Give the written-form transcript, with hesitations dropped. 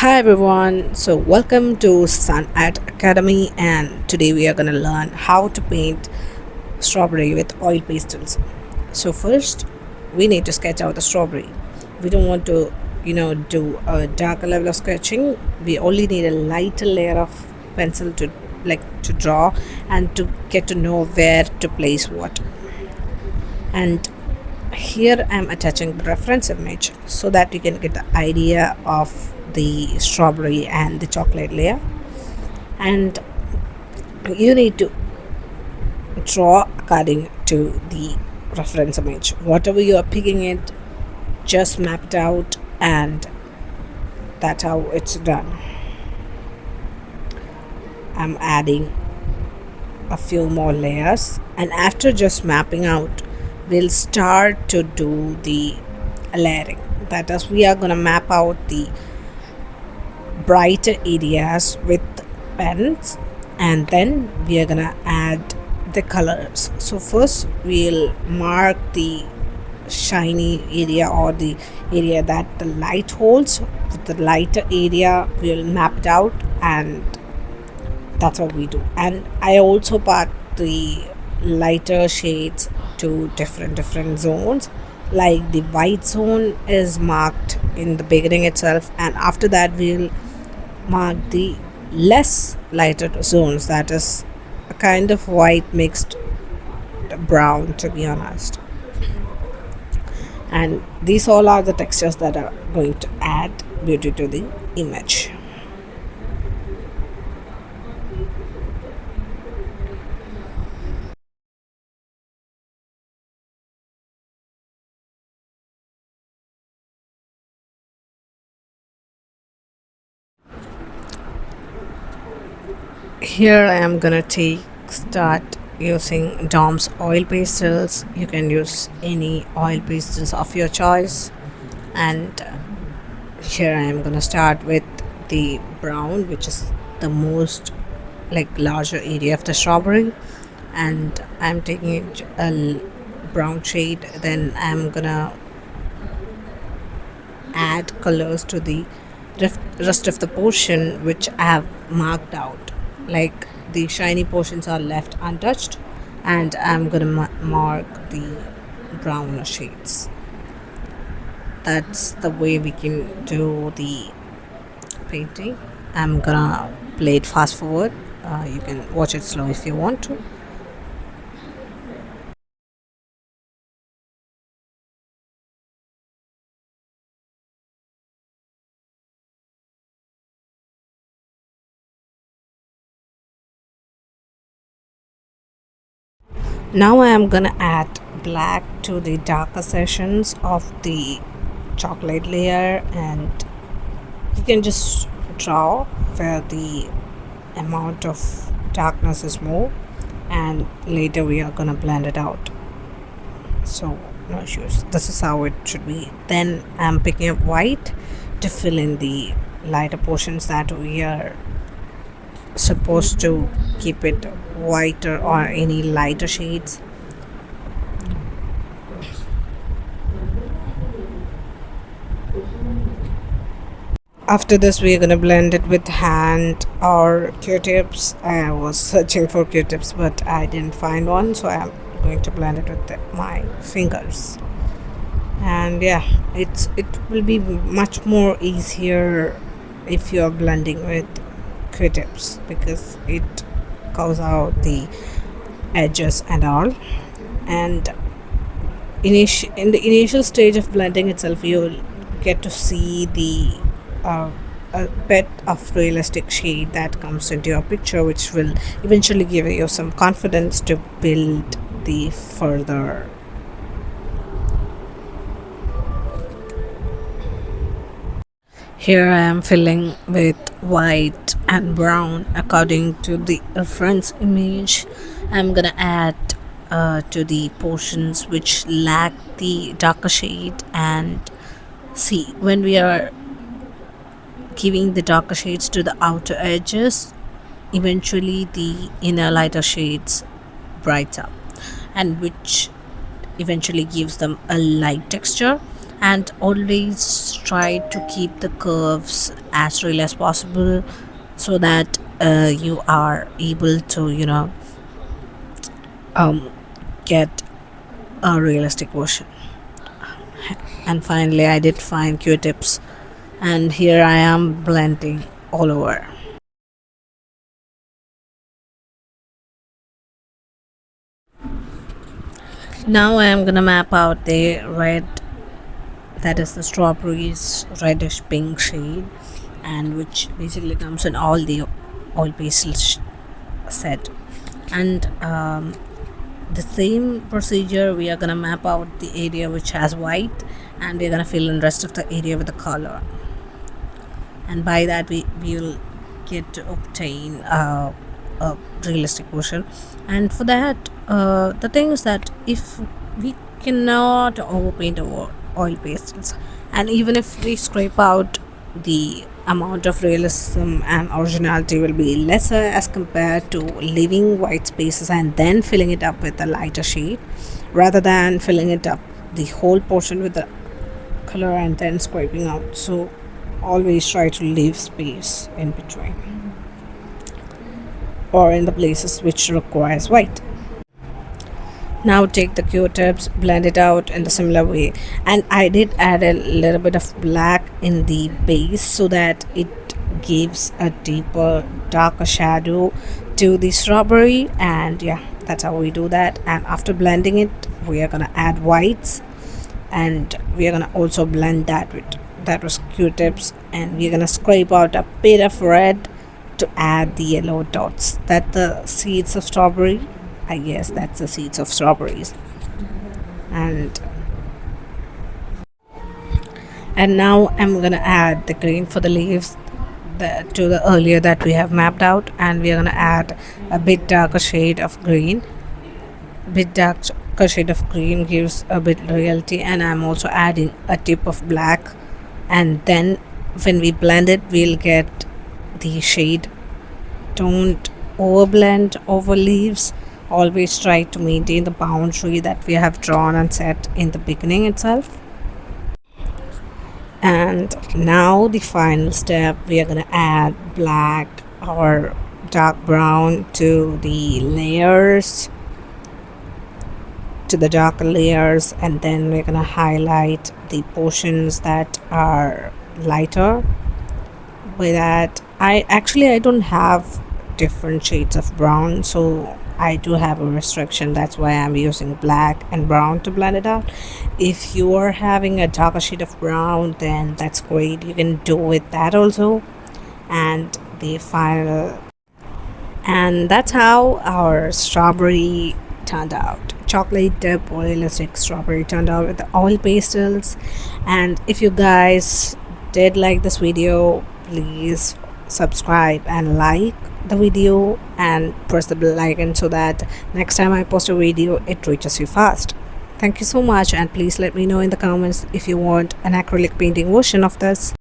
Hi everyone, so welcome to Sun Art Academy, and today we are going to learn how to paint strawberry with oil pastels. So, first we need to sketch out the strawberry. We don't want to, do a darker level of sketching. We only need a lighter layer of pencil to draw and to get to know where to place what. And here I'm attaching the reference image so that you can get the idea of the strawberry and the chocolate layer. And you need to draw according to the reference image. Whatever you are picking it, just map it out, and that's how it's done. I'm adding a few more layers, and after just mapping out, we'll start to do the layering. That is, we are going to map out the brighter areas with pens, and then we are going to add the colors. So first we'll mark the shiny area, or the area that the light holds. With the lighter area we'll map it out, and that's what we do. And I also part the lighter shades to different zones. Like the white zone is marked in the beginning itself, and after that we'll mark the less lighter zones, that is a kind of white mixed brown, to be honest. And these all are the textures that are going to add beauty to the image. Here I am gonna start using Dom's oil pastels. You can use any oil pastels of your choice. And here I am gonna start with the brown, which is the most like larger area of the strawberry. And I'm taking brown shade. Then I'm gonna add colors to the rest of the portion which I have marked out. Like the shiny portions are left untouched, and I'm gonna mark the brown shades. That's the way we can do the painting. I'm gonna play it fast forward. You can watch it slow if you want to. Now I am gonna add black to the darker sections of the chocolate layer, and you can just draw where the amount of darkness is more, and later we are gonna blend it out. So no issues. This is how it should be. Then I'm picking up white to fill in the lighter portions that we are supposed to keep it whiter, or any lighter shades. After this we are going to blend it with hand or q-tips. I was searching for q-tips but I didn't find one, so I'm going to blend it with my fingers. And yeah, it will be much more easier if you are blending with q-tips, because it goes out the edges and all. And in the initial stage of blending itself, you'll get to see the a bit of realistic shade that comes into your picture, which will eventually give you some confidence to build the further. Here I am filling with white and brown according to the reference image. I'm gonna add to the portions which lack the darker shade. And see, when we are giving the darker shades to the outer edges, eventually the inner lighter shades brighten up, and which eventually gives them a light texture. And always try to keep the curves as real as possible so that you are able to um, get a realistic version. And finally I did find q-tips, and here I am blending all over. Now I am gonna map out the red, that is the strawberries reddish pink shade, and which basically comes in all the oil pastels set. And the same procedure, we are gonna map out the area which has white, and we're gonna fill in rest of the area with the color. And by that we will get to obtain a realistic version. And for that, the thing is that if we cannot overpaint our oil pastels, and even if we scrape out, the amount of realism and originality will be lesser as compared to leaving white spaces and then filling it up with a lighter shade, rather than filling it up the whole portion with the color and then scraping out. So always try to leave space in between or in the places which requires white. Now take the q-tips, blend it out in the similar way, and I did add a little bit of black in the base so that it gives a deeper darker shadow to the strawberry. And yeah, that's how we do that. And after blending it, we are gonna add whites, and we are gonna also blend that with, that was q-tips, and we're gonna scrape out a bit of red to add the yellow dots, that the seeds of strawberry, I guess that's the seeds of strawberries. and and now I'm gonna add the green for the leaves, to the earlier that we have mapped out, and we're gonna add a bit darker shade of green. Bit darker shade of green gives a bit reality, and I'm also adding a tip of black. And then when we blend it, we'll get the shade. Don't overblend over leaves. Always try to maintain the boundary that we have drawn and set in the beginning itself. And now the final step, we are going to add black or dark brown to the layers, to the darker layers, and then we're going to highlight the portions that are lighter. By that, I don't have different shades of brown, so I do have a restriction. That's why I'm using black and brown to blend it out. If you are having a darker shade of brown, then that's great, you can do with that also. And the final, and that's how our strawberry turned out. Chocolate dip realistic strawberry turned out with the oil pastels. And if you guys did like this video, please subscribe and like the video and press the bell icon so that next time I post a video it reaches you fast. Thank you so much, and please let me know in the comments if you want an acrylic painting version of this.